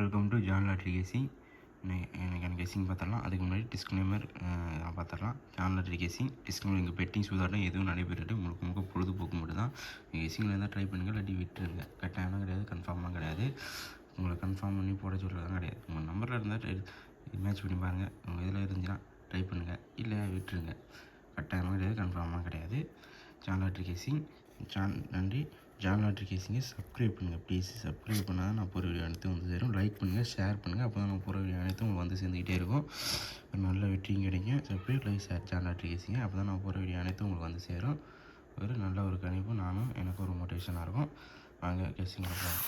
Welcome to John lottery கேசிங். எனக்கு guessing பார்த்துடலாம். அதுக்கு முன்னாடி டிஸ்க்ளைமர் நான் பார்த்துடலாம். ஜான் லாட்ரி கேசிங் டிஸ்க்ளைமர் இங்கே பெட்டிங் சூதாட்டம் எதுவும் நடைபெறுது முழுக்க பொழுதுபோக்கு மட்டும் தான். கெஸிங்கில் இருந்தால் ட்ரை பண்ணுங்கள், இல்லாட்டி விட்டுருங்க. கட்டாயம்லாம் கிடையாது, கன்ஃபார்ம்லாம் கிடையாது. உங்களை கன்ஃபார்ம் பண்ணி போட சொல்கிறதான் கிடையாது. உங்கள் நம்பரில் இருந்தால் மேட்ச் பண்ணி பாருங்கள். உங்கள் இதில் இருந்துச்சுன்னா ட்ரை பண்ணுங்கள், இல்லை விட்டுருங்க. கட்டாயமாக கிடையாது, கன்ஃபார்மாக கிடையாது. ஜான் லாட்ரி கேசிங் நன்றி. ஜான் லாட்ரி கேசிங்கை சப்ஸ்கிரைப் பண்ணுங்கள் ப்ளீஸ். சப்ஸ்கிரைப் பண்ணால் தான் நான் போகிற வீடியோ அனைத்தும் வந்து சேரும். லைக் பண்ணுங்கள், ஷேர் பண்ணுங்கள். அப்போ தான் நான் போகிற வீடியோ அனைத்தும் உங்களுக்கு வந்து சேர்ந்துக்கிட்டே இருக்கும். ஒரு நல்ல வெற்றியும் கிடைக்கும். சப்ஸ்கிரைப், லைக், ஷேர் ஜான் லாட்ரி கேசிங்க. அப்போ தான் நான் போகிற வீடியோ அனைத்தும் உங்களுக்கு வந்து சேரும். ஒரு நல்ல ஒரு கணிப்பு, நானும் எனக்கு ஒரு மோட்டிவேஷனாக இருக்கும். வாங்க கேசிங்கில் போகலாம்.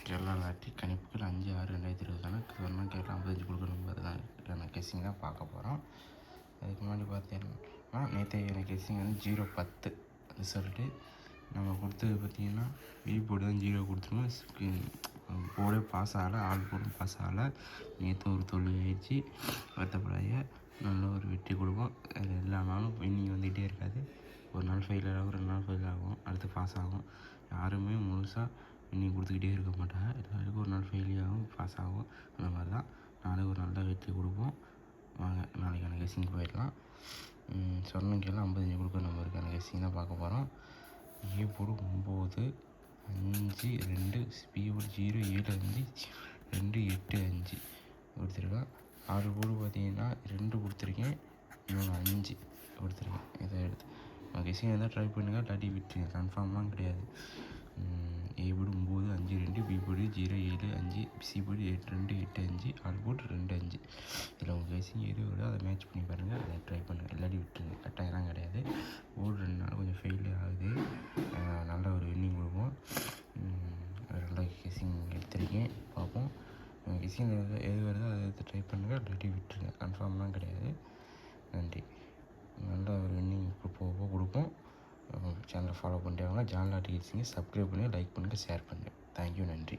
கேரளா லாட்ரி கணிப்புகள் 5/6/2020 சொன்னால் கேரளா 55 கொடுக்கணும். அதுதான் கெஸ்ஸிங் தான் பார்க்க போகிறோம். அதுக்கு முன்னாடி பார்த்தீங்கன்னா நேற்று எனக்கு கெஸ்ஸிங் வந்து 0-10 ரிசல்ட்டு. நம்ம கொடுத்தது பார்த்திங்கன்னா போர்டு தான் 0 கொடுத்துருவோம். போர்டே பாஸ் ஆகலை, ஆள் போர்டும் பாஸ் ஆகலை. நேற்று ஒரு தோல்வி ஆயிடுச்சு. வருத்தப்படாத, நல்ல ஒரு வெற்றி கொடுப்போம். அது எல்லா நாளும் வின்னிங் வந்துகிட்டே இருக்காது. ஒரு நாள் ஃபெயில் ஆகும், 2 நாள் ஃபெயில் ஆகும், அடுத்து பாஸ் ஆகும். யாருமே முழுசாக வின்னிங் கொடுத்துக்கிட்டே இருக்க மாட்டாங்க. எல்லாருக்கும் ஒரு நாள் ஃபெயிலியர் ஆகும், பாஸ் ஆகும். அந்த மாதிரி தான் நாளைக்கு ஒரு நல்ல வெற்றி கொடுப்போம். வாங்க நாளைக்கான கெஸ்ஸிங் போயிடலாம். சொன்னங்கெல்லாம் 55 கொடுக்குற நம்பருக்கான கெஸ்ஸிங் தான் பார்க்க போகிறோம். ஏ போடு 9-5-2, பி போடு 0-7-5-2-8-5 கொடுத்துருக்கேன். 6 போடு பார்த்தீங்கன்னா 2 கொடுத்துருக்கேன், இன்னொன்று 5 கொடுத்துருக்கேன். இதை எடுத்து கெஸ்ஸிங் இருந்தால் ட்ரை பண்ணுங்கள், இல்லாட்டி விட்டுருங்க. கன்ஃபார்ம்லாம் கிடையாது. ஏ போடு 9-5-2, பி போடு 0-7-5, சி போடு 8-2-8-5, ஆல் போடு 2-5. இதில் உங்கள் கெஸ்ஸிங் எது வருதோ அதை மேட்ச் பண்ணி பாருங்கள், அதை ட்ரை பண்ணுங்கள், இல்லாட்டி விட்டுருங்க. கட்டாயம்லாம் கிடையாது. போர்டு 2 நாள் கொஞ்சம் ஃபெயில் ஆகுது. நல்ல ஒரு வின்னிங் கொடுப்போம். நல்ல கெஸ்ஸிங் எடுத்திருக்கேன், பார்ப்போம். கெஸ்ஸிங் எது வருதோ அதை எடுத்து ட்ரை பண்ணுங்கள், இல்லாட்டி விட்டுருங்க. கன்ஃபார்ம்லாம் கிடையாது. நன்றி. நல்ல ஒரு வின்னிங் போக கொடுப்போம். சேனலை ஃபாலோ பண்ணிட்டு வாங்க. ஜான் லாட்ரி கேசிங்கை சப்ஸ்கிரைப் பண்ணுங்கள், லைக் பண்ணுங்கள், ஷேர் பண்ணுங்கள். தேங்க்யூ, நன்றி.